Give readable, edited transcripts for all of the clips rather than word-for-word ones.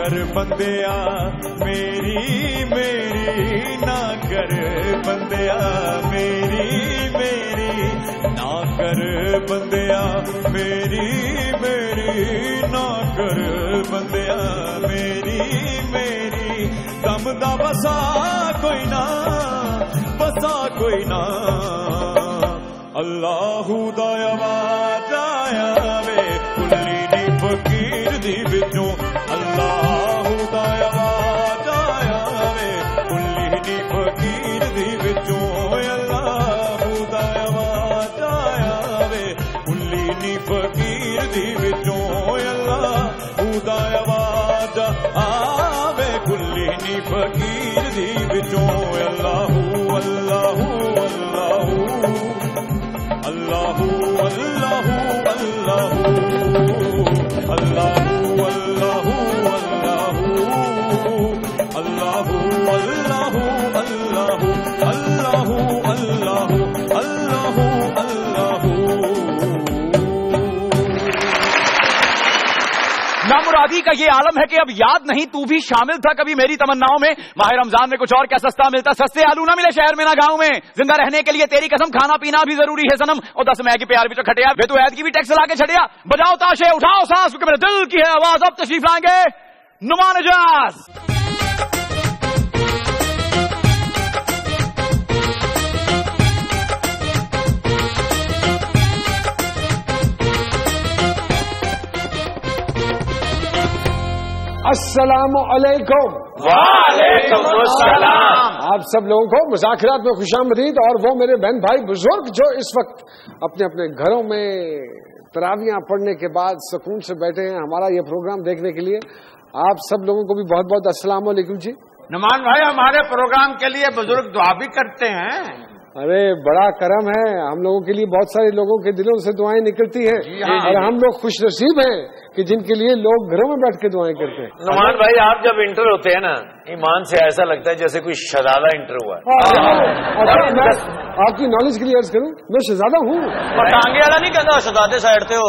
कर बंदिया मेरी मेरी ना कर बंदिया मेरी मेरी ना कर बंदिया मेरी मेरी ना कर बंदिया मेरी मेरी दम दा बसा कोई ना बसा कोई ना अल्लाहू दा आवाज आया वे कुल्ली दी फकीर दी विचों अल्लाहू दा आवाज आया वे कुल्ली दी फकीर दी विचों अल्लाहू दा आवाज आया वे कुल्ली दी फकीर दी विचों अल्लाहू दा आवाज आवे कुल्ली दी फकीर दी विचों अल्लाहू अल्लाहू अल्लाहू अल्लाहू अल्लाहू अल्लाहू अल्लाहू अल्लाहू अल्लाहू अल्लाहू अल्लाहू अल्लाहू अल्लाहू अल्लाहू अल्लाहू नामुरादी का ये आलम है कि अब याद नहीं तू भी शामिल था कभी मेरी तमन्नाओं में। माह रमजान में कुछ और क्या सस्ता मिलता, सस्ते आलू ना मिले शहर में ना गांव में। जिंदा रहने के लिए तेरी कसम खाना पीना भी जरूरी है सनम। और 10 मैं की प्यार भी तो खटिया बे तू ऐद की भी टैक्स ला के छड़िया। बजाओ ताशे उठाओ सांस क्योंकि मेरे दिल की है आवाज। अब तशरीफ लाएंगे नुमान इजाज। अस्सलामु अलैकुम। वालेकुम अस्सलाम। आप सब लोगों को मुज़ाकिरात में खुशामदीद। और वो मेरे बहन भाई बुजुर्ग जो इस वक्त अपने अपने घरों में तरावियां पढ़ने के बाद सुकून से बैठे हैं हमारा ये प्रोग्राम देखने के लिए, आप सब लोगों को भी बहुत बहुत अस्सलामु अलैकुम जी। नुमान भाई हमारे प्रोग्राम के लिए बुजुर्ग दुआ भी करते हैं। अरे बड़ा करम है, हम लोगों के लिए बहुत सारे लोगों के दिलों से दुआएं निकलती हैं और हम लोग खुश नसीब हैं कि जिनके लिए लोग घरों में बैठ के दुआएं करते हैं। नुमान भाई आप जब इंटर होते हैं ना, ईमान से ऐसा लगता है जैसे कोई शहजादा इंटर हुआ है। मैं आपकी नॉलेज के लिए अर्ज करूं, मैं शहजादा हूँ। टांगे वाला नहीं कहता शहजादे साइड थे हो।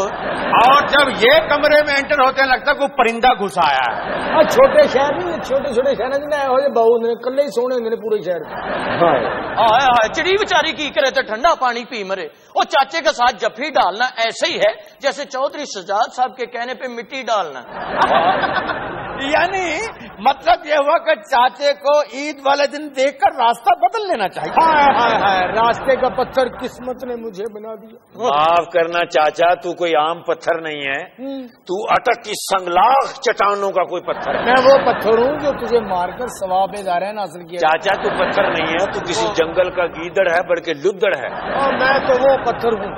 और जब ये कमरे में एंटर होते हैं लगता है कोई परिंदा घुस आया है। छोटे शहर नहीं, छोटे छोटे शहर हो बहू ने कल ही सोने मेरे पूरे शहर। हाय हाय चिड़ी बेचारी की करे तो ठंडा पानी पी मरे। और चाचे के साथ जफ्फी डालना ऐसे ही है जैसे चौधरी सजाद साहब के कहने पे मिट्टी डालना। यानी मतलब ये हुआ कि चाचे को ईद वाले दिन देखकर रास्ता बदल लेना चाहिए। हाय हाय हाय, रास्ते का पत्थर किस्मत ने मुझे बना दिया। माफ करना चाचा, तू कोई आम पत्थर नहीं है, तू अटक की संगलाख चट्टानों का कोई पत्थर है। मैं वो पत्थर हूँ जो तुझे मारकर सवाब दारैन हासिल किया। चाचा तू पत्थर नहीं है, तू किसी जंगल का गीदड़ है बल्कि लुद्दड़ है। और मैं तो वो पत्थर हूँ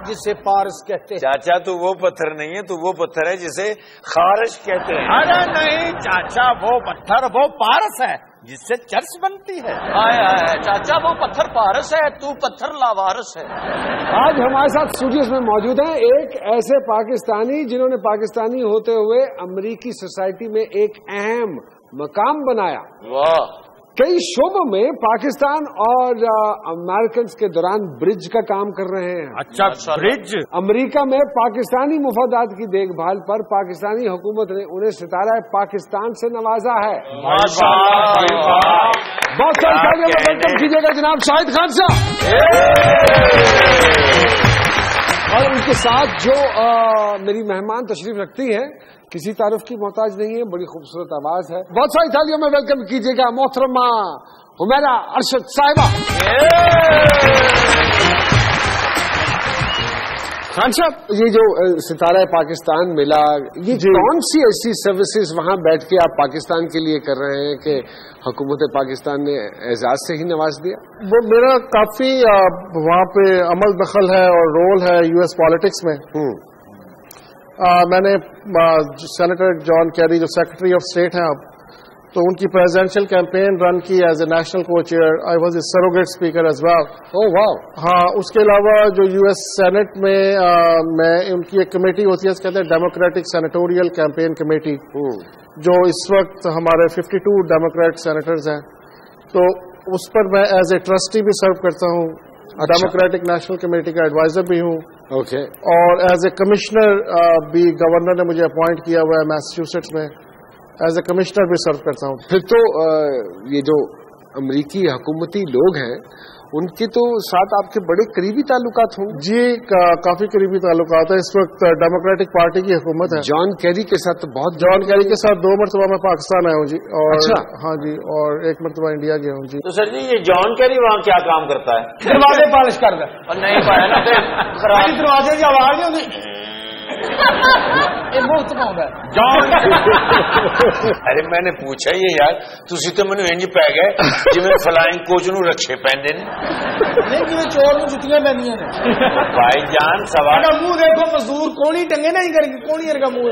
जिसे पारस कहते हैं। चाचा तू वो पत्थर नहीं है, तू वो पत्थर है जिसे खारिश कहते हैं। अरे नहीं चाचा, वो पत्थर वो पारस है जिससे चर्च बनती है। हाय हाय चाचा वो पत्थर पारस है, तू पत्थर लावारस है। आज हमारे साथ स्टूडियोज में मौजूद हैं एक ऐसे पाकिस्तानी जिन्होंने पाकिस्तानी होते हुए अमेरिकी सोसाइटी में एक अहम मकाम बनाया। वाह। कई शोबों में पाकिस्तान और अमेरिकन के दौरान ब्रिज का काम कर रहे हैं। अच्छा ब्रिज। अमेरिका में पाकिस्तानी मुफादात की देखभाल पर पाकिस्तानी हुकूमत ने उन्हें सितारा पाकिस्तान से नवाजा है। बहुत सारे वेलकम कीजिएगा जनाब शाहिद खान साहब। और उनके साथ जो मेरी मेहमान तशरीफ रखती है किसी तारुफ की मोहताज नहीं है, बड़ी खूबसूरत आवाज है। बहुत सारी थालियों में वेलकम कीजिएगा मोहतरमा हुमैरा अरशद साहिबा। खान साहब, ये जो सितारा पाकिस्तान मिला, ये कौन सी ऐसी सर्विसेज वहाँ बैठ के आप पाकिस्तान के लिए कर रहे हैं कि हुकूमत पाकिस्तान ने एजाज से ही नवाज दिया? वो मेरा काफी वहाँ पे अमल दखल है और रोल है यूएस पॉलिटिक्स में। मैंने सेनेटर जॉन कैरी जो सेक्रेटरी ऑफ स्टेट हैं अब, तो उनकी प्रेसिडेंशियल कैंपेन रन की एज ए नेशनल को chair. I was a surrogate speaker as well. Oh वाह। हाँ, उसके अलावा जो यूएस सेनेट में मैं उनकी एक कमेटी होती है, कहते हैं डेमोक्रेटिक सेनेटोरियल कैंपेन कमेटी, जो इस वक्त हमारे 52 डेमोक्रेट सेनेटर्स हैं, तो उस पर मैं एज ए ट्रस्टी भी सर्व करता हूँ। डेमोक्रेटिक नेशनल कमेटी का एडवाइजर भी हूँ। ओके। और एज ए कमिश्नर भी गवर्नर ने मुझे अपॉइंट किया हुआ है मैसाचुसेट्स में ایز اے کمشنر بھی سرو کرتا ہوں. پھر تو یہ جو امریکی حکومتی لوگ ہیں ان کے تو ساتھ آپ کے بڑے قریبی تعلقات ہوں. جی کافی قریبی تعلقات ہیں. اس وقت ڈیموکریٹک پارٹی کی حکومت ہے. جان کیری کے ساتھ تو بہت. جان کیری کے ساتھ 2 مرتبہ میں پاکستان آیا ہوں جی. اور اچھا. ہاں جی, اور 1 مرتبہ انڈیا گیا ہوں جی. تو سر جی یہ جان کیری وہاں کیا کام کرتا ہے؟ دروازے پالش کر دیں. اور نہیں پایا نا دروازے کی آواز نہیں ہوتی مفت پاؤں گا جان. ارے میں نے پوچھا یہ یار تھی تو مینو انج پی گئے جی فلائنگ کوچ نو رکشے پہنتے نہیں جی چور نو جتیاں پہنیاں نے. بھائی جان سوال منہ دیکھو مزدور کونی ٹنگے نہیں کرے گی کونی ارگا منہ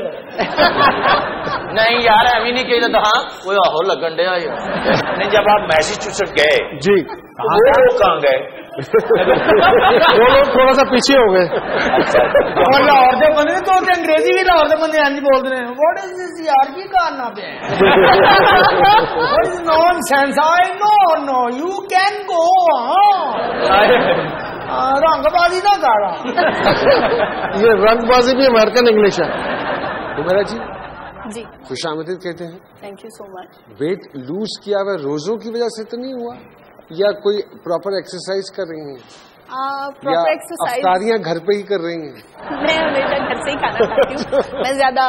نہیں یار ایویں نہیں کہی تو ہاں کوئی آہو لگن ڈیا. نہیں جب آپ میسیچوسٹ گئے جی وہ کہاں گئے؟ وہ لوگ تھوڑا سا پیچھے ہو گئے. اور لاہور کے بندے تو انگریزی بھی لاہور کے بندے انج بولتے ہیں واٹ از دس یار کی کرنا پہ nonsense I know you can go. رنگ بازی کا گاڑا یہ رنگ بازی بھی امریکن انگلش ہے. عمیرہ جی جی خوش آمدید کہتے ہیں. Thank you so much. Weight lose کیا ہوا روزوں کی وجہ سے تو نہیں ہوا یا کوئی پراپر ایکسرسائز کر رہی ہیں یا افطاریاں گھر پہ ہی کر رہی ہیں؟ میں ہمیشہ گھر سے ہی کھانا کھاتی ہوں. میں زیادہ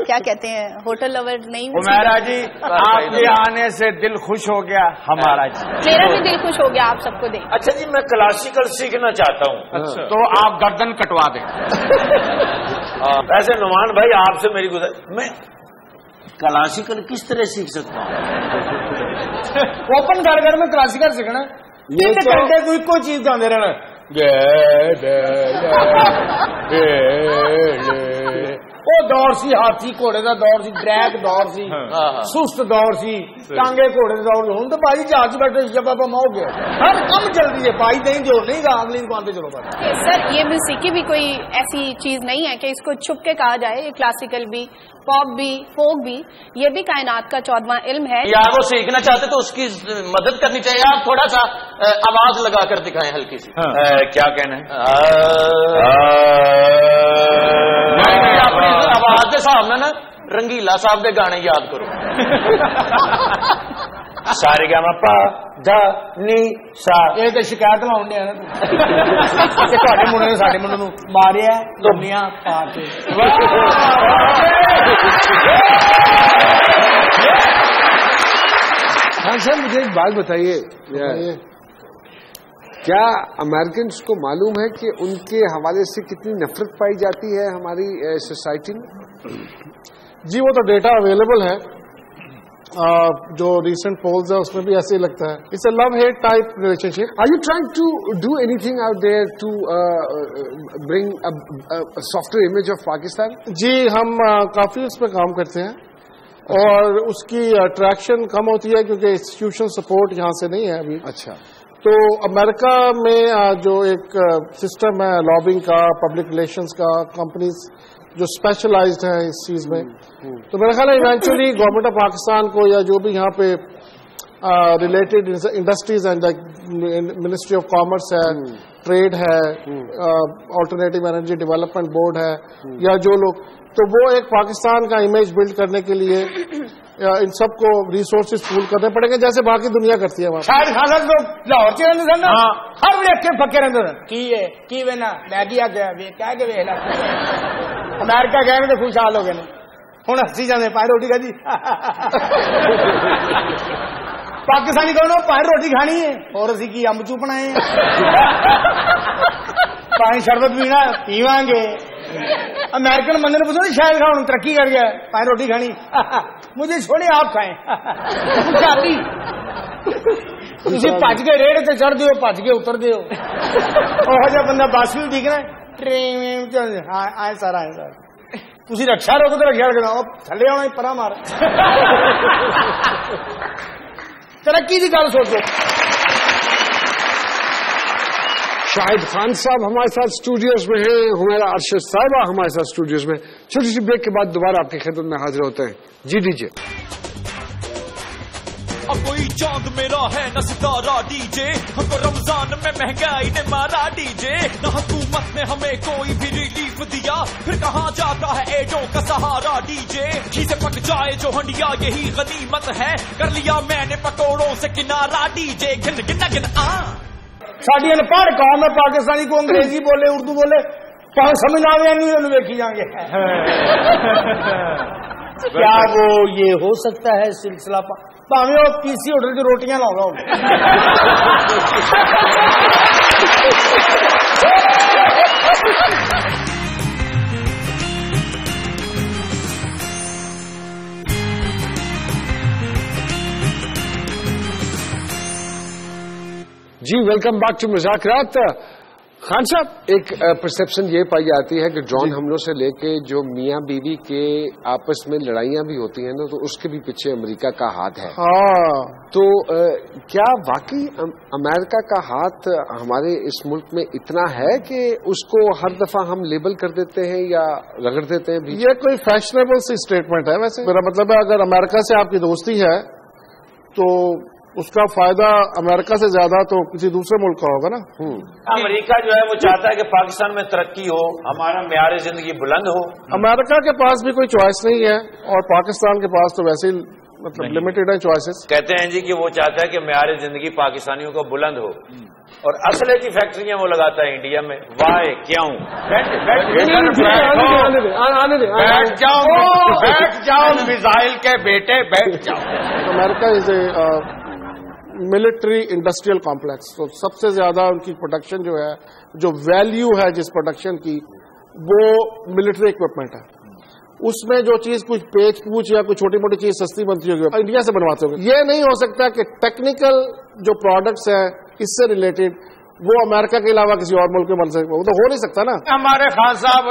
کیا کہتے ہیں ہوٹل لور نہیں ہوں. عمیرہ جی آپ کے آنے سے دل خوش ہو گیا ہمارا جی. میرا بھی دل خوش ہو گیا آپ سب کو دیکھ. اچھا جی میں کلاسیکل سیکھنا چاہتا ہوں. تو آپ گردن کٹوا دیں. ویسے نعمان بھائی آپ سے میری میں کلاسیکل کس طرح سیکھ سکتا ہوں؟ اوپن گھر میں کلاسیکل سیکھنا 3 گھنٹے تو ایک چیز گاندے رہنا. وہ دور سی ہاتھی گھوڑے کا دور سی ڈریک دور سی سست دور سی ٹانگے گھوڑے کا دور. ہوں تو بھائی جہاز بیٹھے جب ہو گیا ہر کم جلدی ہے بھائی نہیں جو نہیں گا اگلی دکان پہ چلو بھائی. سر یہ موسیقی بھی کوئی ایسی چیز نہیں ہے کہ اس کو چھپ کے کہا جائے. یہ کلاسیکل بھی پاپ بھی فوک بھی یہ بھی کائنات کا 14واں علم ہے. یا وہ سیکھنا چاہتے تو اس کی مدد کرنی چاہیے. آپ تھوڑا سا آواز لگا کر دکھائیں ہلکی سی. کیا کہنا ہے؟ اپنی آواز کے حساب میں نا رنگیلا صاحب کے گانے یاد کرو. سارے گا پا دا نی سا. یہ تو شکایت لاؤن ڈیا تے منڈے نے سارے منڈے ماریا دنیا پا کے. ہاں سر مجھے ایک بات بتائیے کیا امریکنس کو معلوم ہے کہ ان کے حوالے سے کتنی نفرت پائی جاتی ہے ہماری سوسائٹی میں؟ جی وہ تو ڈیٹا اویلیبل ہے. جو ریسنٹ پولز ہے اس میں بھی ایسے ہی لگتا ہے. It's a love hate type relationship. Are you trying to do anything out there to bring software image of Pakistan? جی ہم کافی اس پہ کام کرتے ہیں اور اس کی اٹریکشن کم ہوتی ہے کیونکہ انسٹیٹیوشن سپورٹ یہاں سے نہیں ہے ابھی. اچھا. تو امریکہ میں جو ایک سسٹم ہے لابنگ کا پبلک ریلیشنز کا کمپنیز جو اسپیشلائزڈ ہیں اس چیز میں تو میرا خیال ہے ایونچولی گورنمنٹ آف پاکستان کو یا جو بھی یہاں پہ ریلیٹڈ انڈسٹریز ہیں منسٹری آف کامرس ہے ٹریڈ ہے آلٹرنیٹو انرجی ڈیولپمنٹ بورڈ ہے یا جو لوگ تو وہ ایک پاکستان کا امیج بلڈ کرنے کے لیے ان سب کو ریسورسز پول کرنے پڑیں گے جیسے باقی دنیا کرتی ہے. شاید خاصا لوگ لاہور سے رہتے سن ہر ویک کے پکے رہتے سن کی وینا میگی آ گیا کیا کہ ویلا امریکہ گئے تو خوشحال ہو گئے ہوں ہسی جانے پائے روٹی کھا جی پاکستانی کہو پائے روٹی کھانی ہے اور اسی کی امب چوپنا ہے پانی شربت پینا پیواں گے. امریکن بندے نے پوچھا شاید کھاؤ ترقی کر گیا پائے روٹی کھانی مجھے چھوڑے آپ کھائیں تھی پج کے ریڑ سے چڑھ دیو پج کے اتر دیو وہ جا بندہ بس بھی دیکھنا ٹرین آئے سر آئے سر تھی رکشا روکو تو رکشا رکھنا تھلے آنا پرا مار ترقی کی گل سوچو. شاہد خان صاحب ہمارے ساتھ اسٹوڈیوز میں ہیں ہمیرا ارشد صاحبہ ہمارے ساتھ اسٹوڈیوز میں. چھوٹی سی بریک کے بعد دوبارہ آپ کی خدمت میں حاضر ہوتے ہیں. جی دیجیے. अब कोई चांद मेरा है न सितारा डीजे, हमको रमजान में महंगाई ने मारा डीजे, न हुकूमत ने हमें कोई भी रिलीफ दिया, फिर कहाँ जाता है एडों का सहारा डीजे। घी से पक जाए जो हंडिया यही गनीमत है, कर लिया मैंने पकौड़ों से किनारा डीजे। गिन गिन गिन साड़ी अनपढ़ कौम है पाकिस्तानी को अंग्रेजी बोले उर्दू बोले पाँच समझ आवे नहीं उन्हें देखी जाएंगे। क्या वो ये हो सकता है सिलसिला भावे वो पीसी होटल की रोटियां लाऊंगा। जी वेलकम बैक टू मुज़ाकरात। खान साहब, एक परसेप्शन ये पाई जाती है कि ड्रोन हमलों से लेके जो मियाँ बीवी के आपस में लड़ाइयाँ भी होती हैं ना, तो उसके भी पीछे अमेरिका का हाथ है। हाँ, तो क्या वाकई अमेरिका का हाथ हमारे इस मुल्क में इतना है कि उसको हर दफा हम लेबल कर देते हैं या रगड़ देते हैं भी? ये कोई फैशनेबल सी स्टेटमेंट है। वैसे मेरा मतलब है, अगर अमेरिका से आपकी दोस्ती है तो उसका फायदा अमेरिका से ज्यादा तो किसी दूसरे मुल्क का होगा ना। अमेरिका जो है वो चाहता है कि पाकिस्तान में तरक्की हो, हमारा मेयार जिंदगी बुलंद हो। अमेरिका के पास भी कोई चॉइस नहीं है और पाकिस्तान के पास तो वैसे ही मतलब लिमिटेड है चॉइसेस। कहते हैं जी कि वो चाहता है कि मेयार जिंदगी पाकिस्तानियों का बुलंद हो, और असले की फैक्ट्रियां वो लगाता है इंडिया में। वाह क्यों? बैठ जाओ मिसाइल के बेटे, बैठ जाओ। America is a military industrial complex, तो सबसे ज्यादा उनकी प्रोडक्शन जो है, जो वैल्यू है जिस प्रोडक्शन की, वो मिलिट्री इक्विपमेंट है। उसमें जो चीज कुछ पेच पूछ या कोई छोटी मोटी चीज सस्ती बनती होगी इंडिया से बनवाते होंगे। ये नहीं हो सकता कि टेक्निकल जो प्रोडक्ट्स हैं इससे रिलेटेड वो अमेरिका के अलावा किसी और मुल्क में बन सके, वो तो हो नहीं सकता ना। हमारे खान साहब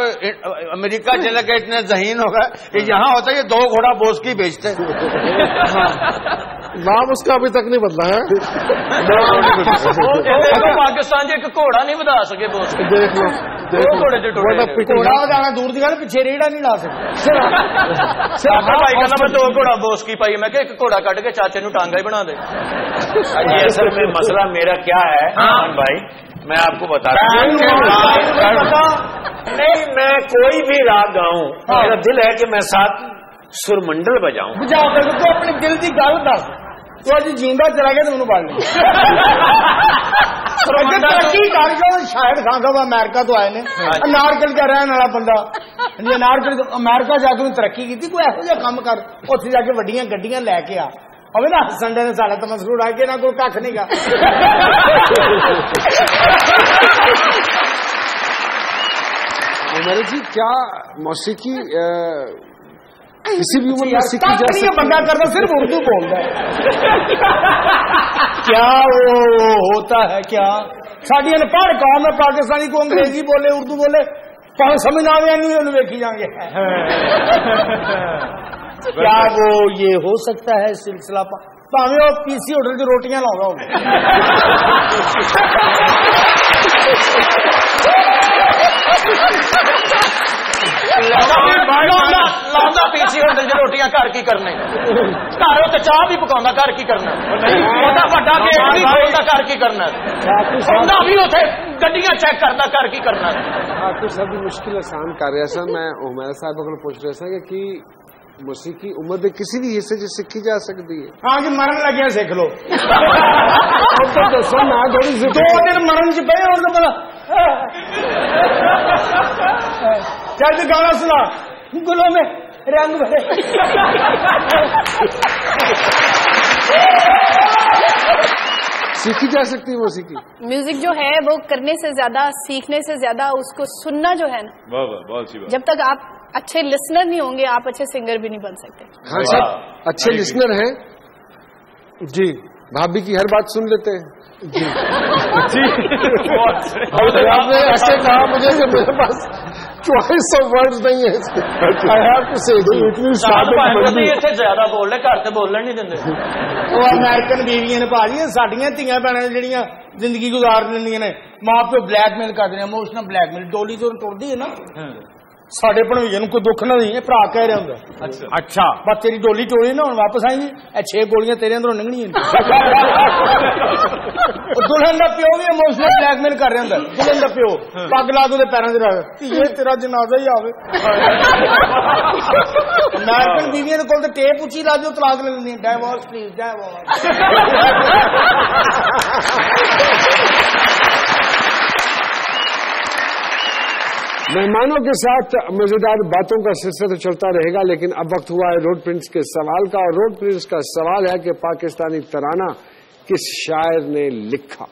अमेरिका चले गए, इतने जहीन हो गए, यहाँ होता है ये 2 घोड़ा बोस की बेचते। नाम उसका अभी तक नहीं बदला है। पाकिस्तान एक घोड़ा नहीं बता सके बोस। देख लो घोड़ा जाना दूर दी गल, पिछे रेड़ा नहीं ला सकते। भाई कहना मैं 2 घोड़ा बोस की पाई, मैं एक घोड़ा कट के चाचे नु टांगा ही बना दे। असल में मसला मेरा क्या है भाई, मैं आपको बता रहा हूँ। नहीं, मैं कोई भी राग गाऊं, मेरा दिल है कि मैं साथ सुरमंडल बजाऊं। बजाओ तो अपने दिल की गल दस, तो अज जींदा चला गया तो मैनू पढ़ ली। तरक्की कर गया शायद खान साहब अमेरिका तो आए ने, अनारकल का रहने वाला बंदा, अनारकल अमेरिका जाके तरक्की की, कोई ऐसा जहा काम कर, उत्थे जाके वड्डियां गड्डियां लैके आ। अबे ना संडे ने साढ़े तमसरू उड़ा के ना कोई कख नहीं गा। उमर जी, क्या मौसीकी किसी भी उम्र में सीखी जा सकती है? बंदा करता सिर्फ उर्दू बोलता है। क्या वो होता है क्या? साड़ी अनपढ़ कौम है पाकिस्तानी को अंग्रेजी बोले उर्दू बोले पाँच समझ आवे नहीं उन्हें देखी जाएंगे। क्या वो ये हो सकता है सिलसिला भावे वो पीसी होटल की रोटियां लाऊंगा। लाउंदा पीसी होटल च रोटियां घर की करने, घर उत्ते चाह भी पकाउंदा घर की करना, ओदा वड्डा गेट भी खोलदा घर की करना, ओदा भी उत्थे गड्डियां चेक करदा घर की करना। कुछ अभी मुश्किल आसान कर रहा सर। मैं उमैर साहब को पूछ रहा था कि मौसीकी उम्र के किसी भी हिस्से से सीखी जा सकती है? हाँ जी, मरण लगे सीख लो। तो सुनना 2 दिन मरण च पे और तो चल गाना सुना, गुलों में रंग भरे। सीखी जा सकती है मौसीकी। म्यूजिक जो है वो करने से ज्यादा, सीखने से ज्यादा उसको सुनना जो है ना, बहुत सी बात। जब तक आप अच्छे लिसनर नहीं होंगे आप अच्छे सिंगर भी नहीं बन सकते। हाँ साहब, अच्छे लिसनर हैं जी, भाभी की हर बात सुन लेते हैं जी। आपने ऐसे कहा मुझे कि मेरे पास चॉइस ऑफ वर्ड्स नहीं है। ज्यादा बोल रहे, घर से बोलने नहीं देंगे। वो अमेरिकन बीवियां ने भाजी साडियां धियां भैणां जिहड़ियां जिंदगी गुजार लेंदियां ने, मां प्यो ब्लैकमेल करदे ने, इमोशनल ब्लैकमेल। डोली तो टुरदी है ना, ਸਾਡੇ ਭਣੋਈਏ ਨੂੰ ਕੋਈ ਦੁੱਖ ਨਾ ਨਹੀਂ, ਭਰਾ ਕਹਿ ਰਿਹਾ ਹੁੰਦਾ। अच्छा ਬਸ ਤੇਰੀ ਡੋਲੀ ਟੋਲੀ ਨਾ ਹੁਣ ਵਾਪਸ ਆਏਗੀ, ਇਹ 6 ਗੋਲੀਆਂ ਤੇਰੇ ਅੰਦਰੋਂ ਲੰਘਣੀਆਂ। ਦੁਲਹਨ ਦਾ ਪਿਓ ਵੀ ਇਮੋਸ਼ਨਲ ਬਲੈਕਮੇਲ ਕਰ ਰਿਹਾ ਹੁੰਦਾ। ਦੁਲਹਨ ਦਾ ਪਿਓ ਪੱਗ ਲਾ ਕੇ ਉਹਦੇ ਪੈਰਾਂ 'ਚ ਰੱਖ, ਧੀਏ ਤੇਰਾ ਜਨਾਜ਼ਾ ਹੀ ਆਵੇ। ਅਮਰੀਕਨ ਬੀਵੀਆਂ ਦੇ ਕੋਲ ਤੇ ਟੇਪ ਉੱਚੀ ਲਾ ਦਿਓ, ਤਲਾਕ ਲੈ ਲੈਂਦੀਆਂ, ਡਾਈਵੋਰਸ ਪਲੀਜ਼ ਡਾਈਵੋਰਸ। मेहमानों के साथ मजेदार बातों का सिलसिला तो चलता रहेगा, लेकिन अब वक्त हुआ है रोड प्रिंस के सवाल का। और रोड प्रिंस का सवाल है कि पाकिस्तानी तराना किस शायर ने लिखा?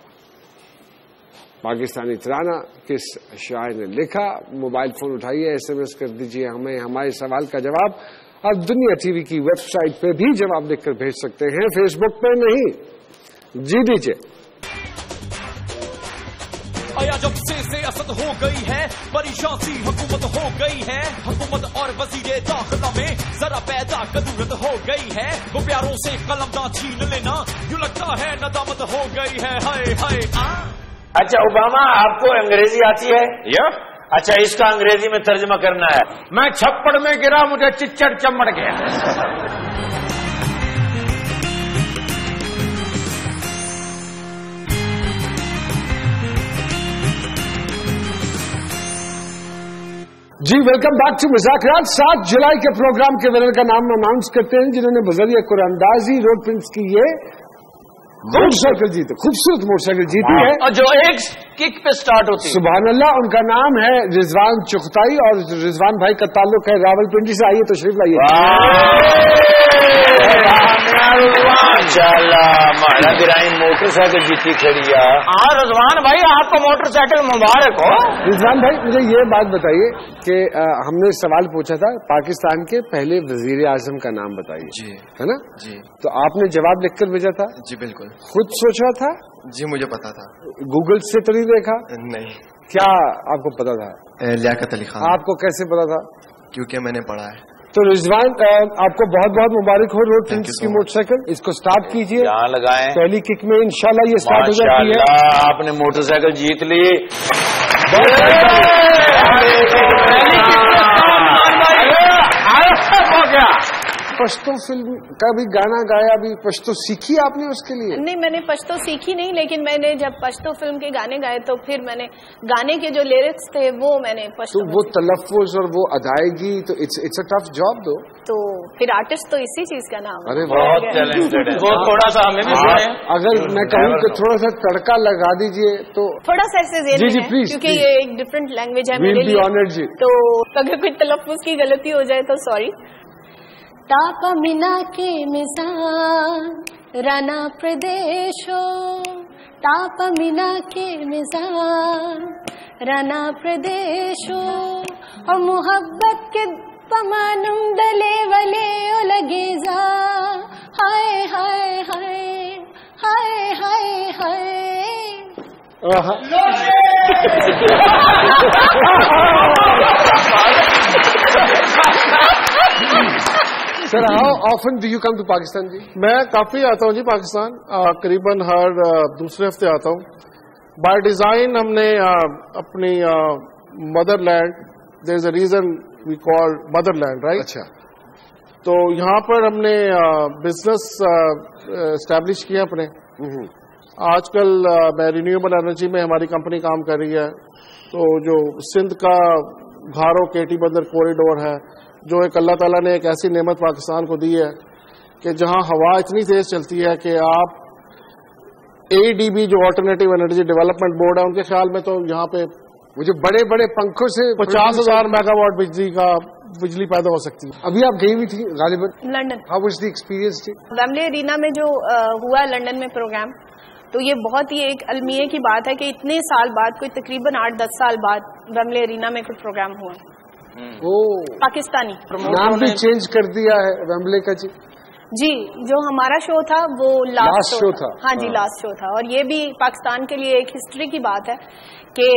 पाकिस्तानी तराना किस शायर ने लिखा? मोबाइल फोन उठाइए, SMS कर दीजिए हमें हमारे सवाल का जवाब। अब दुनिया टीवी की वेबसाइट पे भी जवाब लिखकर भेज सकते हैं, फेसबुक पे नहीं। जी दीजिए। आया जब से असद हो गई है, परेशान सी हुकूमत हो गई है, हुकूमत और वजीरे दाखिला में जरा पैदा कदूरत हो गई है, वो प्यारों से कलमदा छीन लेना यूं लगता है नदामत हो गई है। हाय हाय। अच्छा ओबामा, आपको अंग्रेजी आती है? अच्छा, इसका अंग्रेजी में तर्जमा करना है। मैं छप्पड़ में गिरा, मुझे चिच्चड़ चमड़ गया। जी वेलकम बैक टू मुज़ाकरात। 7 जुलाई के प्रोग्राम के विनर का नाम अनाउंस करते हैं, जिन्होंने बजरिया कुरानंदाजी रोड प्रिंस की ये मोटरसाइकिल जीती, खूबसूरत मोटरसाइकिल जीती है, और जो एक किक पे स्टार्ट होती है। सुभान अल्लाह। उनका नाम है रिजवान चुगताई, और रिजवान भाई का ताल्लुक है रावलपिंडी से। आइए तशरीफ लाइए। मोटरसाइकिल जीती खड़ी है। हाँ रिजवान भाई, आपको मोटरसाइकिल मुबारक हो। रिजवान भाई, मुझे ये बात बताइए कि हमने सवाल पूछा था पाकिस्तान के पहले वजीर आजम का नाम बताइए। जी, है ना? जी, तो आपने जवाब लिखकर भेजा था? जी बिल्कुल। खुद सोचा था? जी मुझे पता था। गूगल से तो नहीं देखा? नहीं। क्या आपको पता था? लियाकत अली खान। आपको कैसे पता था? क्योंकि मैंने पढ़ा है। तो रिजवान, आपको बहुत बहुत मुबारक हो रोड प्रिंस की मोटरसाइकिल। इसको स्टार्ट कीजिए, यहाँ लगाएं। पहली किक में इंशाल्लाह ये स्टार्ट हो जाती है। आपने मोटरसाइकिल जीत ली। पश्तो फिल्म का भी गाना गाया, भी पश्तो सीखी आपने उसके लिए? नहीं, मैंने पश्तो सीखी नहीं, लेकिन मैंने जब पश्तो फिल्म के गाने गाए तो फिर मैंने गाने के जो लिरिक्स थे वो मैंने पश्तो। तो वो तलफ़्फ़ुज़ और वो अदायगी, तो इट्स अ टफ जॉब दो। तो फिर आर्टिस्ट तो इसी चीज का नाम। अरे बहुत टैलेंटेड है। वो थोड़ा सा हमें भी सुनाएं। अगर मैं कहूँ तो थोड़ा सा तड़का लगा दीजिए तो। थोड़ा सा ऐसे जी, जी, प्लीज, क्योंकि ये एक डिफरेंट लैंग्वेज है We'll मेरे be honored, जी। लिए, तो अगर कोई तलफ़्फ़ुज़ की गलती हो जाए तो सॉरी। ताप मिना के मिजान राना प्रदेशो, ताप मिना के मिजान राना प्रदेशो, और मोहब्बत के पमानुम दले वले ओ लगे जा, हाय हाय हाय हाय हाय हाय। Sir, how often do you come to Pakistan ji? मैं काफी आता हूँ जी पाकिस्तान, करीबन हर दूसरे हफ्ते आता हूँ। बाय डिजाइन हमने अपनी motherland, there is a reason we call motherland, right? अच्छा। तो यहाँ पर हमने बिजनेस एस्टैब्लिश किया अपने। आजकल मैं रिन्यूएबल एनर्जी में हमारी कंपनी काम कर रही है। तो जो सिंध का घारो केटी बंदर कॉरिडोर है, जो एक अल्लाह ताला ने एक ऐसी नेमत पाकिस्तान को दी है कि जहां हवा इतनी तेज चलती है कि आप ADB जो अल्टरनेटिव एनर्जी डेवलपमेंट बोर्ड है, उनके ख्याल में तो यहाँ पे मुझे बड़े बड़े पंखों से 50,000 मेगावाट बिजली पैदा हो सकती है। अभी आप गई हुई थी गालिबन London. How was the experience? Wembley Arena में जो हुआ लंदन में प्रोग्राम, तो ये बहुत ही एक अलमिये की बात है कि इतने साल बाद, कोई तकरीबन 8-10 साल बाद वेम्बले एरिना में कोई प्रोग्राम हुआ। पाकिस्तानी नाम भी चेंज कर दिया है वेम्बले का जी। जी, जो हमारा शो था वो लास्ट शो था। हाँ जी, लास्ट शो था। और ये भी पाकिस्तान के लिए एक हिस्ट्री की बात है कि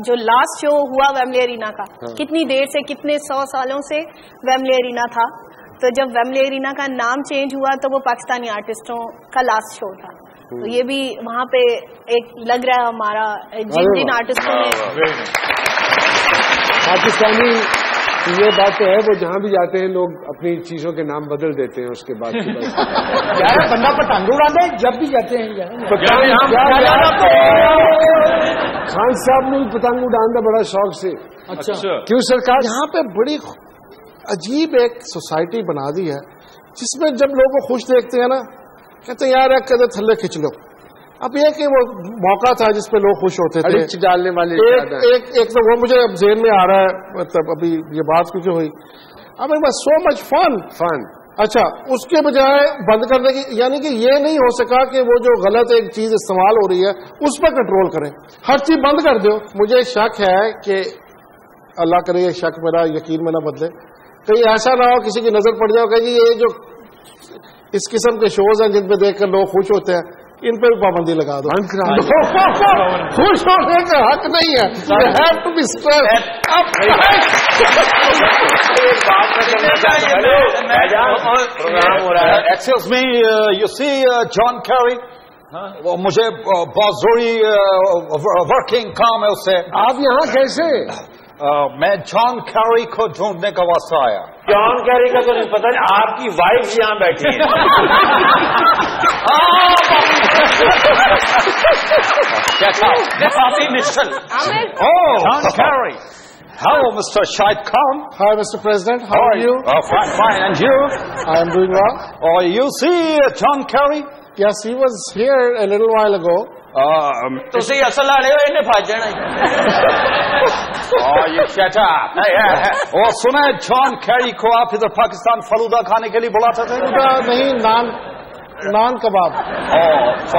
जो लास्ट शो हुआ वेम्बले एरिना का, कितनी देर से, कितने 100 सालों से वेम्बले एरिना था। तो जब वेम्बले एरिना का नाम चेंज हुआ तो वो पाकिस्तानी आर्टिस्टों का लास्ट शो था। तो ये भी वहाँ पे एक लग रहा है हमारा जिन आर्टिस्टों ने پاکستانی یہ بات تو ہے، وہ جہاں بھی جاتے ہیں لوگ اپنی چیزوں کے نام بدل دیتے ہیں اس کے بعد یار بندہ پتنگ اڑاتے ہیں جب بھی جاتے ہیں. خان صاحب نے پتنگ اڑانا بڑا شوق سے. اچھا کیوں سرکار؟ یہاں پہ بڑی عجیب ایک سوسائٹی بنا دی ہے جس میں جب لوگ وہ خوش دیکھتے ہیں نا کہتے ہیں یار کدے تھلے کھینچ لو. اب یہ کہ وہ موقع تھا جس پہ لوگ خوش ہوتے تھے ڈالنے والے. ایک تو وہ مجھے اب ذہن میں آ رہا ہے، مطلب ابھی یہ بات کیونکہ ہوئی اب سو مچ فن. اچھا اس کے بجائے بند کرنے کی، یعنی کہ یہ نہیں ہو سکا کہ وہ جو غلط ایک چیز استعمال ہو رہی ہے اس پہ کنٹرول کریں، ہر چیز بند کر دو. مجھے شک ہے کہ اللہ کرے یہ شک میرا یقین میں نہ بدلے، کہیں ایسا نہ ہو کسی کی نظر پڑ جائے کہ یہ جو اس قسم کے شوز ہیں جن پہ دیکھ کر لوگ خوش ہوتے ہیں ان پہ بھی پابندی لگا دو. خوش ہونے کا حق نہیں ہے. Excuse me, you see John Kerry, وہ مجھے بہت ضروری ورکنگ کام ہے اس سے. آپ یہاں کیسے؟ میں جان کیری کو ڈھونڈنے کا واسطہ آیا. جان کیری کا تو نہیں پتا، آپ کی وائف یہاں بیٹھی ہے. John Kerry. Hello, Mr. Shahid Khan. Hi, Mr. President. How are you? Fine. And you? I am doing well. Oh, you see John Kerry? Yes, he was here a little while ago. تسی اصل والے ہو انہیں پھاج جانا. Oh, you shut up. اور سنا ہے John Kerry کو آپ ادھر پاکستان فلودہ کھانے کے لیے بلاتے تھے؟ نہیں، نان کباب.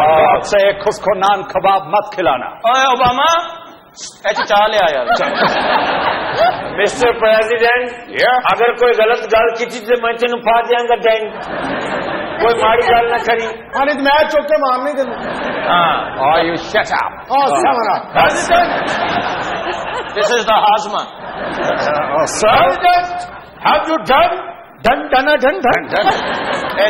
آپ سے خود کو نان کباب مت کھلانا. اوباما ایسے چاہ لے آیا. مسٹر پریزیڈنٹ، اگر کوئی غلط گل کی تو میں تین پا دیا گا. ڈینگ کوئی ماڑی گل نہ کری. ہاں نہیں تو میں چوک کے مار نہیں دینا. You shut up. This is the Hazma. Sir, have you done? Done.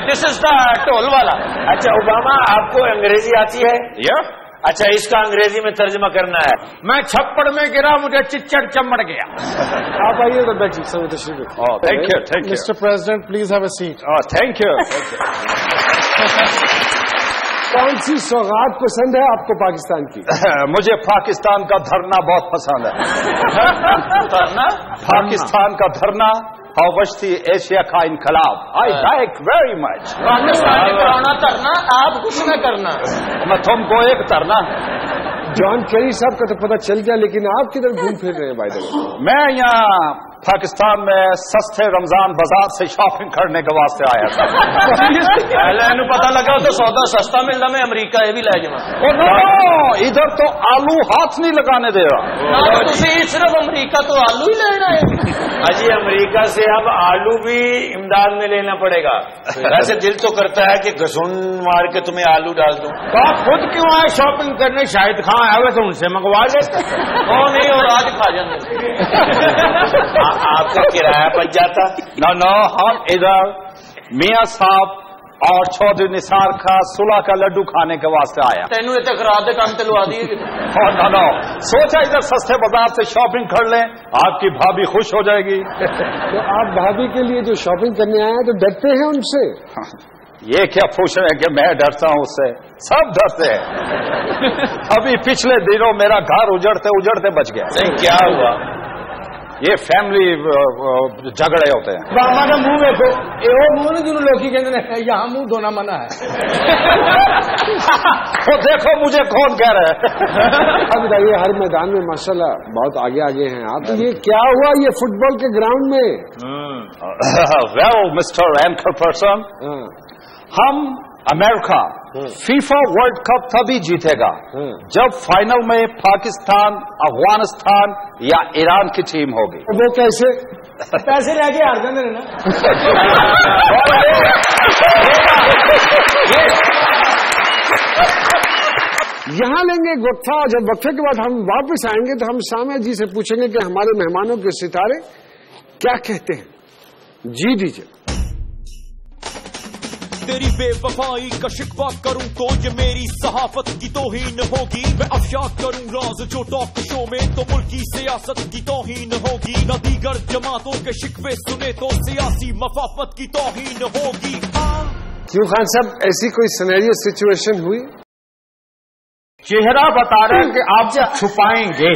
This is the tool والا. اچھا اوباما، آپ کو انگریزی آتی ہے؟ Yeah. اچھا اس کا انگریزی میں ترجمہ کرنا ہے. میں چھپڑ میں گرا، مجھے چچڑ چمڑ گیا. آپ آئیے تو بیٹھیے سر تشریف. Thank you. Mr. President, please have a seat. Thank you. کون سی سوغات پسند ہے آپ کو پاکستان کی؟ مجھے پاکستان کا دھرنا بہت پسند ہے. پاکستان کا دھرنا اور وسطی ایشیا کا انقلاب. I like very much. Pakistan میں پرانا کرنا، آپ کچھ نہ کرنا. میں تم کو ایک کرنا. جان کیری صاحب کا تو پتہ چل گیا، لیکن آپ کدھر گھوم پھر رہے ہیں بھائی دل؟ میں یہاں پاکستان میں سستے رمضان بازار سے شاپنگ کرنے کے واسطے آیا تھا. پہلے پتا لگا تو سودا سستا ملتا، میں امریکہ یہ بھی لے جاؤں. ادھر تو آلو ہاتھ نہیں لگانے دے رہا. صرف امریکہ تو آلو ہی لینا ہے. اجی امریکہ سے اب آلو بھی امداد میں لینا پڑے گا. ویسے دل تو کرتا ہے کہ گھسون مار کے تمہیں آلو ڈال دوں. تو آپ خود کیوں آئے شاپنگ کرنے؟ شاہد خان آئے ہوئے تو ان سے منگوا لیتے. نہیں اور آج کھا جاتے. آپ کا کرایہ بچ جاتا. نو ہم ادھر میاں صاحب اور چودھری نثار کا صلح کا لڈو کھانے کے واسطے آیا. تینوں اتنے خراب کام تلوا دیے. نو سوچا ادھر سستے بازار سے شاپنگ کر لیں، آپ کی بھابھی خوش ہو جائے گی. تو آپ بھابھی کے لیے جو شاپنگ کرنے آئے ہیں تو ڈرتے ہیں ان سے؟ یہ کیا پوچھ رہے ہیں کہ میں ڈرتا ہوں اس سے؟ سب ڈرتے ہیں. ابھی پچھلے دنوں میرا گھر اجڑتے بچ گیا. کیا ہوا؟ یہ فیملی جھگڑے ہوتے ہیں. باما کا منہ دیکھو، یہ منہ نہیں جنہوں لوگ کہتے ہیں یہاں منہ دھونا منع ہے. دیکھو مجھے کون کہہ رہا ہے. اب بتائیے، ہر میدان میں ماشاءاللہ بہت آگے ہیں آپ. تو یہ کیا ہوا یہ فٹ بال کے گراؤنڈ میں؟ ویل مسٹر اینکر پرسن، ہم امریکہ فیفا ورلڈ کپ تبھی جیتے گا جب فائنل میں پاکستان، افغانستان یا ایران کی ٹیم ہوگی. وہ کیسے؟ پیسے لے کے ہار جاتے نا. یہاں لیں گے وقفہ. جب وقفے کے بعد ہم واپس آئیں گے تو ہم سامع جی سے پوچھیں گے کہ ہمارے مہمانوں کے ستارے کیا کہتے ہیں. جی دیجیے. तेरी बेवफाई का शिकवा करूं तो ये मेरी सहाफत की तौहीन होगी। मैं अफशा करूं राज जो टॉक शो में तो मुल्की सियासत की तौहीन होगी। न दीगर जमातों के शिकवे सुने तो सियासी मफाफत की तौहीन होगी। क्यों खान साहब, ऐसी कोई सिनेरियो सिचुएशन हुई? चेहरा बता रहे हैं कि आप छुपाएंगे।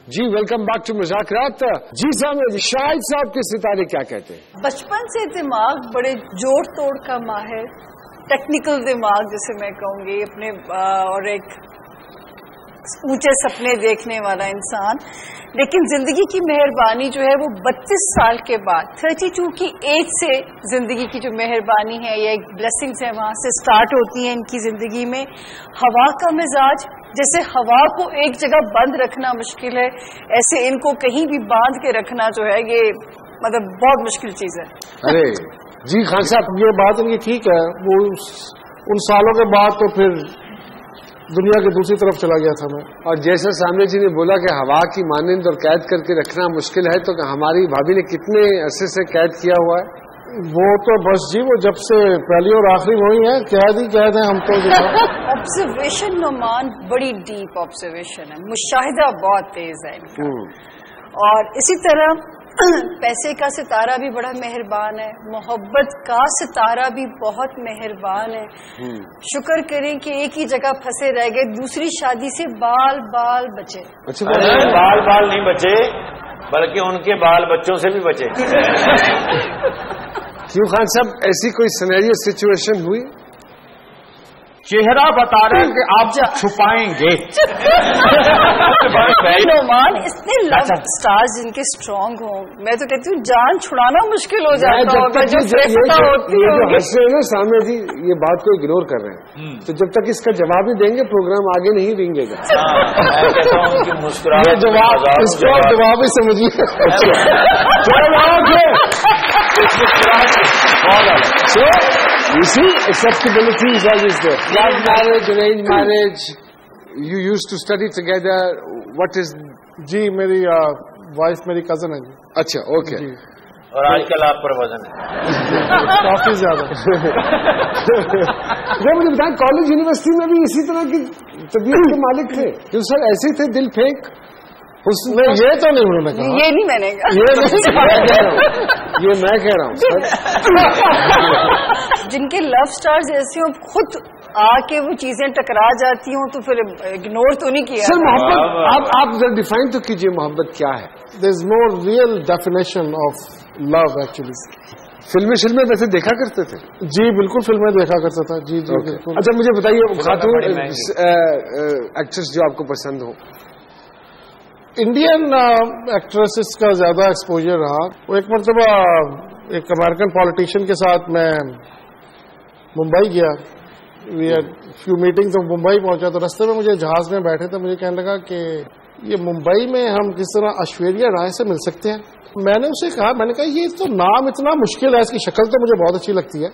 जी वेलकम बैक टू मुज़ाकरात। जी साहब, शाहिद साहब के सितारे क्या कहते हैं? बचपन से दिमाग बड़े जोड़ तोड़ का माहिर, टेक्निकल दिमाग जिसे मैं कहूंगी, अपने और एक ऊंचे सपने देखने वाला इंसान। लेकिन जिंदगी की मेहरबानी जो है वो 32 साल के बाद 32 की एज से जिंदगी की जो मेहरबानी है, ये एक ब्लेसिंग्स है, वहां से स्टार्ट होती है इनकी जिंदगी में। हवा का मिजाज, जैसे हवा को एक जगह बंद रखना मुश्किल है, ऐसे इनको कहीं भी बांध के रखना जो है ये मतलब बहुत मुश्किल चीज है। अरे जी खान साहब, ये बात इनकी ठीक है। वो उन सालों के बाद तो फिर दुनिया की दूसरी तरफ चला गया था मैं। और जैसे सामने जी ने बोला कि हवा की मानंद और कैद करके रखना मुश्किल है, तो हमारी भाभी ने कितने अरसे से कैद किया हुआ है? वो तो बस जी, वो जब से पहली और आखिरी वही है, कैद ही कैद है हम तो। ऑब्जर्वेशन नोमान बड़ी डीप ऑब्जर्वेशन है, मुशाहिदा बहुत तेज है इनका। और इसी तरह पैसे का सितारा भी बड़ा मेहरबान है, मोहब्बत का सितारा भी बहुत मेहरबान है। शुक्र करें कि एक ही जगह फंसे रह गए, दूसरी शादी से बाल बाल बचे। अच्छा, बाल बाल नहीं बचे, बल्कि उनके बाल बच्चों से भी बचे। क्यों खान साहब, ऐसी कोई सिनेरियो सिचुएशन हुई? चेहरा बता रहे हैं कि आप छुपाएंगे। नोमान, इतने लव स्टार्स जिनके स्ट्रांग हो, मैं तो कहती हूँ जान छुड़ाना मुश्किल हो जाता होगा। जो हंस रहे हैं ना सामने जी, ये बात को इग्नोर कर रहे हैं, तो जब तक इसका जवाब ही देंगे प्रोग्राम आगे नहीं रिंगेगा। मुस्कुराहट जवाब ही समझिए। You see, acceptability is always there. Love marriage, arranged marriage, you used to study together. What is? जी मेरी वाइफ मेरी कजन है जी। अच्छा, ओके। और आजकल आप पर वजन है काफी ज्यादा। वो मुझे बताएं, कॉलेज यूनिवर्सिटी में भी इसी तरह की तबीयत के मालिक थे कि सर ऐसे थे दिल फेंक? उसमें ये तो नहीं उन्होंने कहा, ये नहीं मैंने कहा, ये मैं कह रहा हूँ। जिनके लव स्टार्स ऐसे हो, खुद आके वो चीजें टकरा जाती हों तो फिर इग्नोर तो नहीं किया। सर मोहब्बत आप जरा डिफाइन तो कीजिए, मोहब्बत क्या है? There is no real definition of love actually. फिल्में वैसे देखा करते थे? जी बिल्कुल, फिल्में देखा करता था। जी जी बिल्कुल। अच्छा मुझे बताइए, खातून एक्ट्रेस जो आपको पसंद हो? इंडियन एक्ट्रेसेस का ज्यादा एक्सपोजर रहा। वो एक मरतबा एक अमेरिकन पॉलिटिशियन के साथ मैं मुंबई गया, वी हैड फ्यू मीटिंग्स। तो मुंबई पहुंचा तो रास्ते में मुझे जहाज में बैठे थे, मुझे कहने लगा कि ये मुंबई में हम किस तरह ऐश्वर्या राय से मिल सकते हैं। मैंने उसे कहा, मैंने कहा ये तो नाम इतना मुश्किल है, इसकी शक्ल तो मुझे बहुत अच्छी लगती है,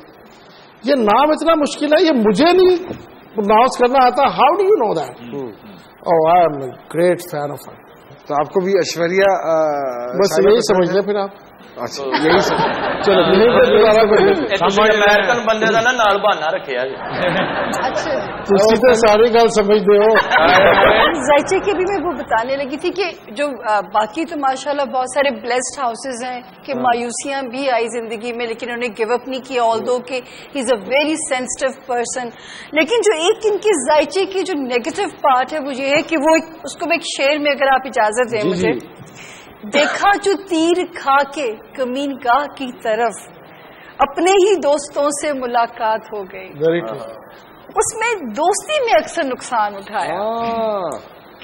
ये नाम इतना मुश्किल है, ये मुझे नहीं प्रोनाउंस करना आता, how do you know that? Oh I am a great fan of her. तो आपको भी ऐश्वर्या बस यही समझ लें फिर आप। अच्छा, यही चलो अमेरिकन बंदे का ना नाल बहाना रखे। अच्छा, तो सारी गल समझ दे हो। जायचे की भी मैं वो बताने लगी थी कि जो बाकी तो माशाल्लाह बहुत सारे ब्लेस्ड हाउसेज हैं कि मायूसियां भी आई जिंदगी में, लेकिन उन्हें गिव अप नहीं किया, ऑल्दो कि he is a very sensitive person. लेकिन जो एक इनकी जायचे की जो नेगेटिव पार्ट है वो ये है कि वो उसको मैं एक शेर में, अगर आप इजाजत दें मुझे, देखा जो तीर खा के कमीनगाह की तरफ, अपने ही दोस्तों से मुलाकात हो गई। Very true. उसमें दोस्ती में अक्सर नुकसान उठाया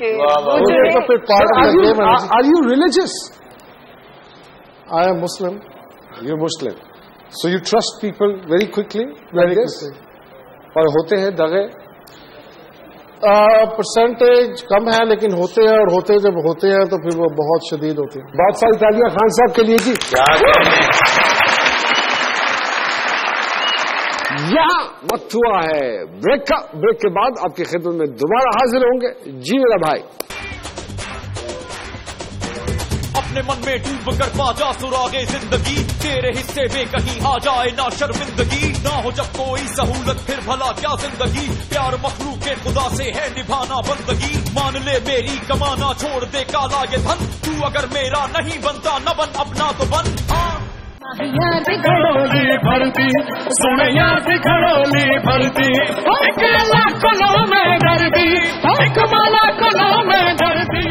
कि are you religious? I am Muslim. You Muslim, so you trust people very quickly? Very quickly. और होते हैं दगे? परसेंटेज कम है, लेकिन होते हैं, और होते जब होते हैं तो फिर वो बहुत शदीद होते हैं। बहुत सारी तालियां खान साहब के लिए जी। यहाँ वक्त हुआ है ब्रेक का। ब्रेक के बाद आपकी खिदमत में दोबारा हाजिर होंगे। जी मेरा भाई। अपने मन में डूब कर पा जा सुरागे जिंदगी, तेरे हिस्से में कहीं आ जाए ना शर्मिंदगी। ना हो जब कोई सहूलत फिर भला क्या जिंदगी, प्यार मखलूक के खुदा से है निभाना बंदगी। मान ले मेरी कमाना छोड़ दे काला ये धन, तू अगर मेरा नहीं बनता न बन अपना तो बन। खड़ोली भरती सुन याद खड़ोली भरती, एक लाखों में डरती, एक लाखों में डरती।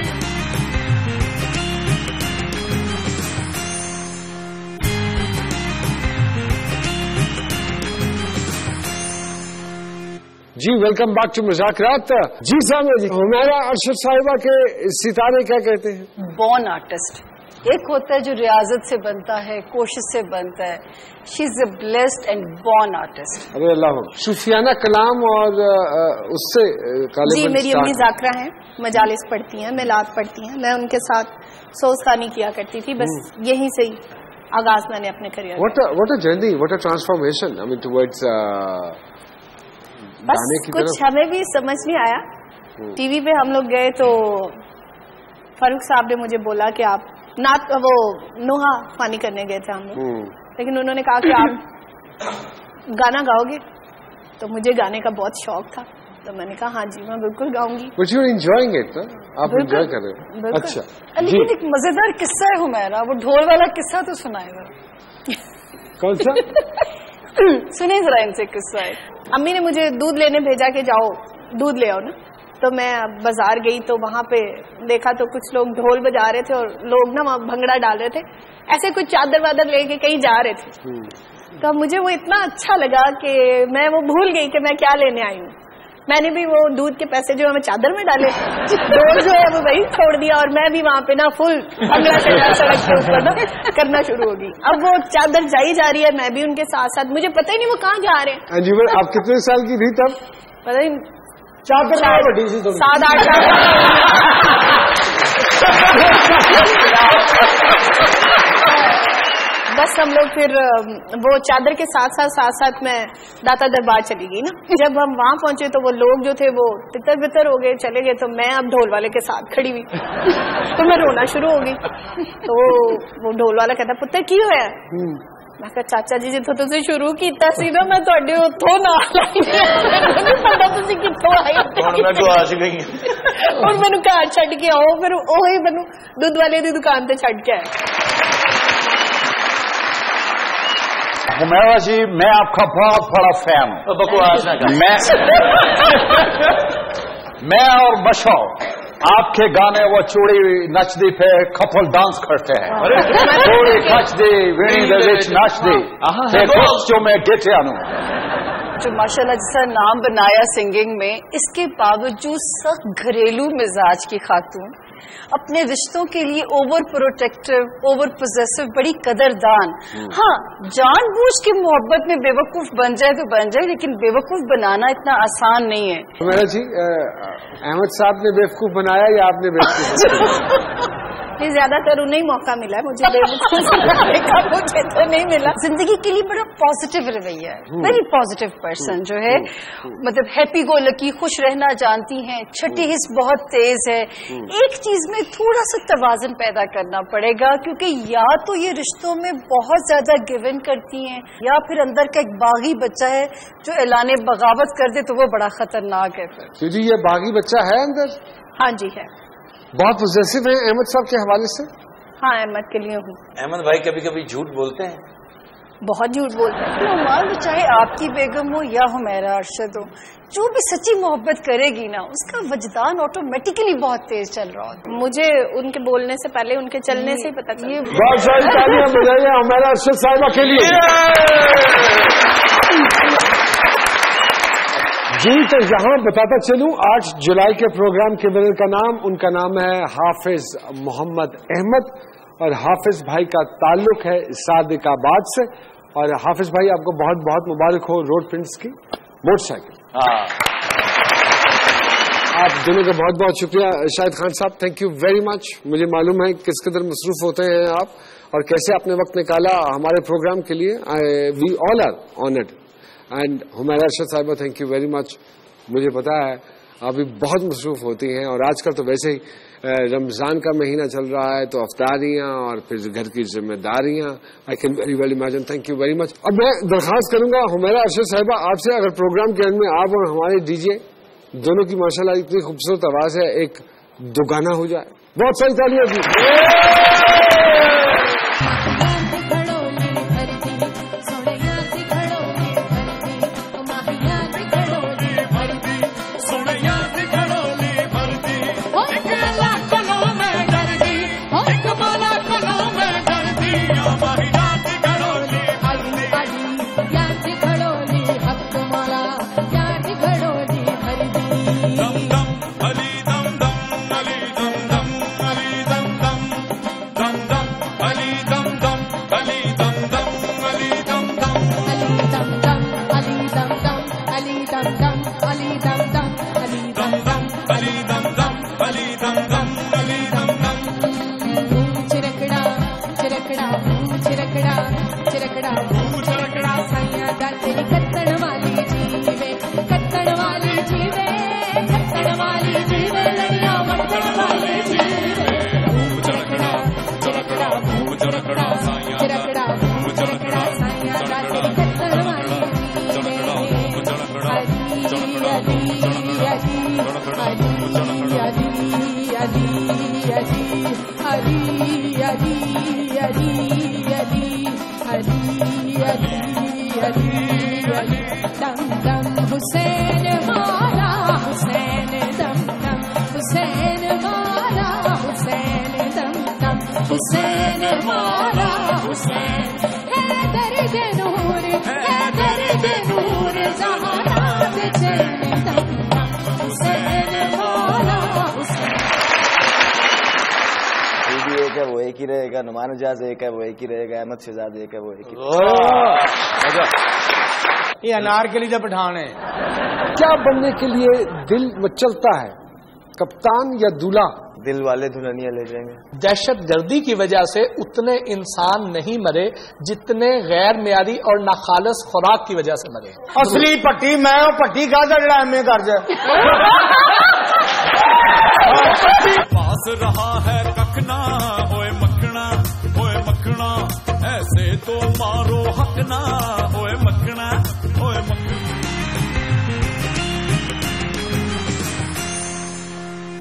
जी वेलकम बैक टू मुज़ाकरात। जी साहब, हुमैरा अरशद साहिबा के सितारे क्या कहते हैं? Born artist. एक होता है जो रियाजत से बनता है, कोशिश से बनता है। She is a blessed and born artist. अरे अल्लाह। सूफियाना कलाम और उससे जी मेरी अम्मी जाकरा हैं, मजालिस पढ़ती हैं, मिलाद पढ़ती हैं। मैं उनके साथ सोज़खानी किया करती थी। बस यहीं से ही आगाज मैंने अपने career. What a journey, what a transformation, I mean towards बस कुछ हमें भी समझ नहीं आया। टीवी पे हम लोग गए तो फारूक साहब ने मुझे बोला कि आप नात वो नोहा फानी करने गए थे हम लोग, लेकिन उन्होंने कहा कि आप गाना गाओगे। तो मुझे गाने का बहुत शौक था, तो मैंने कहा हाँ जी मैं बिल्कुल गाऊंगी। But you are enjoying it, आप एंजॉय कर रहे हो। अच्छा, लेकिन एक मजेदार किस्सा है हुमैरा, वो ढोल वाला किस्सा तो सुनाएगा। कौन सा? सुने जरा इनसे किस्सा है। अम्मी ने मुझे दूध लेने भेजा कि जाओ दूध ले आओ ना, तो मैं बाजार गई तो वहां पे देखा तो कुछ लोग ढोल बजा रहे थे और लोग ना वहां भंगड़ा डाल रहे थे, ऐसे कुछ चादर वादर लेके कहीं जा रहे थे। तो मुझे वो इतना अच्छा लगा कि मैं वो भूल गई कि मैं क्या लेने आई हूँ। मैंने भी वो दूध के पैसे जो है मैं चादर में डाले, ढोल जो है वो वही छोड़ दिया और मैं भी वहां पे ना फुल भंगड़ा से सड़क के ऊपर ना करना शुरू होगी। अब वो चादर जाई जा रही है, मैं भी उनके साथ साथ, मुझे पता ही नहीं वो कहाँ जा रहे हैं। अंजुमन आप कितने साल की थी तब? पता ही चादर बड़ी सी 7-8 बस हम लोग फिर वो चादर के साथ साथ मैं दाता दरबार चली गई ना। जब हम वहां पहुंचे तो वो लोग जो थे वो तितर बितर हो गए, चले गए। तो मैं अब ढोल वाले के साथ खड़ी हुई तो मैं रोना शुरू हो गई। तो वो ढोल वाला कहता पुत्र की होया? मैं कहा चाचा जी जिथों तुसी शुरू कीता सी ना मैं तुहाडे उत्थों नाल आई नहीं पता तुसी कित्थों आई। हुण मैं तो आस गई और मैनू घर छड्ड के आओ, फिर ओही मैनू दुध वाले दी दुकान ते छड्ड के आए। हुमैरा जी मैं आपका बहुत बड़ा फैन हूँ। बकवास ना कर। मैं और बशो आपके गाने वो चूड़ी नचदी पे कपल डांस करते हैं। चूड़ी नचदी वीणी दे विच नचदी ते जो मैं गेटे आनू जो माशाल्लाह जैसा नाम बनाया सिंगिंग में, इसके बावजूद सख्त घरेलू मिजाज की खातून, अपने रिश्तों के लिए ओवर प्रोटेक्टिव, ओवर पोजेसिव, बड़ी कदरदान। हाँ, जानबूझ के मोहब्बत में बेवकूफ बन जाए तो बन जाए, लेकिन बेवकूफ बनाना इतना आसान नहीं है। मेरा जी अहमद साहब ने बेवकूफ बनाया या आपने बेवकूफ? ज्यादातर उन्हें ही मौका मिला है, मुझे बेवकूफ बनाने का मुझे तो नहीं मिला। जिंदगी के लिए बड़ा पॉजिटिव रवैया है, वेरी पॉजिटिव पर्सन जो है, मतलब हैप्पी गो लकी, खुश रहना जानती हैं, छठी हिस्स बहुत तेज है। एक चीज में थोड़ा सा तवाज़ुन पैदा करना पड़ेगा, क्योंकि या तो ये रिश्तों में बहुत ज्यादा गिव इन करती हैं, या फिर अंदर का एक बागी बच्चा है जो ऐलान बगावत कर दे तो वो बड़ा खतरनाक है। फिर जी ये बागी बच्चा है अंदर? हाँ जी है। बहुत पॉजिटिव है अहमद साहब के हवाले से? हाँ अहमद के लिए हूँ। अहमद भाई कभी कभी झूठ बोलते हैं? बहुत झूठ बोलते हैं। मान लो चाहे आपकी बेगम हो या हुमैरा अरशद हो, जो भी सच्ची मोहब्बत करेगी ना उसका वजदान ऑटोमेटिकली बहुत तेज चल रहा होता है। मुझे उनके बोलने से पहले उनके चलने से ही पता चला। बहुत सारी तालियां बजाइए हुमैरा अरशद साहिबा के लिए। जी तो यहाँ बताता चलूं 8 जुलाई के प्रोग्राम के विनर का नाम, उनका नाम है हाफिज मोहम्मद अहमद, और हाफिज भाई का ताल्लुक है सादिकाबाद से। और हाफिज भाई आपको बहुत बहुत मुबारक हो रोड प्रिंट्स की मोटरसाइकिल। आप दोनों का बहुत बहुत शुक्रिया। शाहिद खान साहब थैंक यू वेरी मच। मुझे मालूम है किस कदर मसरूफ होते हैं आप और कैसे आपने वक्त निकाला हमारे प्रोग्राम के लिए। We all are honoured and Humaira Arshad sahiba, thank you very much. मुझे पता है आप भी बहुत मसरूफ होती हैं और आजकल तो वैसे ही रमजान का महीना चल रहा है तो अफ्तारियां और फिर घर की जिम्मेदारियां. I can very well imagine. Thank you very much. अब मैं दरखास्त करूंगा हुमैरा अरशद साहिबा आपसे, अगर प्रोग्राम के एंड में आप और हमारे डीजे दोनों की माशाल्लाह इतनी खूबसूरत आवाज है, एक दुगाना हो जाए. बहुत सारी तालियां दी. वो एक ही रहेगा, नुमान उजाज एक है वो एक ही रहेगा, अहमद शहजाद एक है वो एक ही रहेगा. ये अनारकली का पठान है. क्या बनने के लिए दिल मचलता है, कप्तान या दूल्हा? दिल वाले दुल्हनिया ले जाएंगे. दहशत गर्दी की वजह से उतने इंसान नहीं मरे जितने गैर मियारी और नाखालस खुराक की वजह से मरे. असली पट्टी मैं और पट्टी का जड़ा एम ए कर जाए. पास रहा है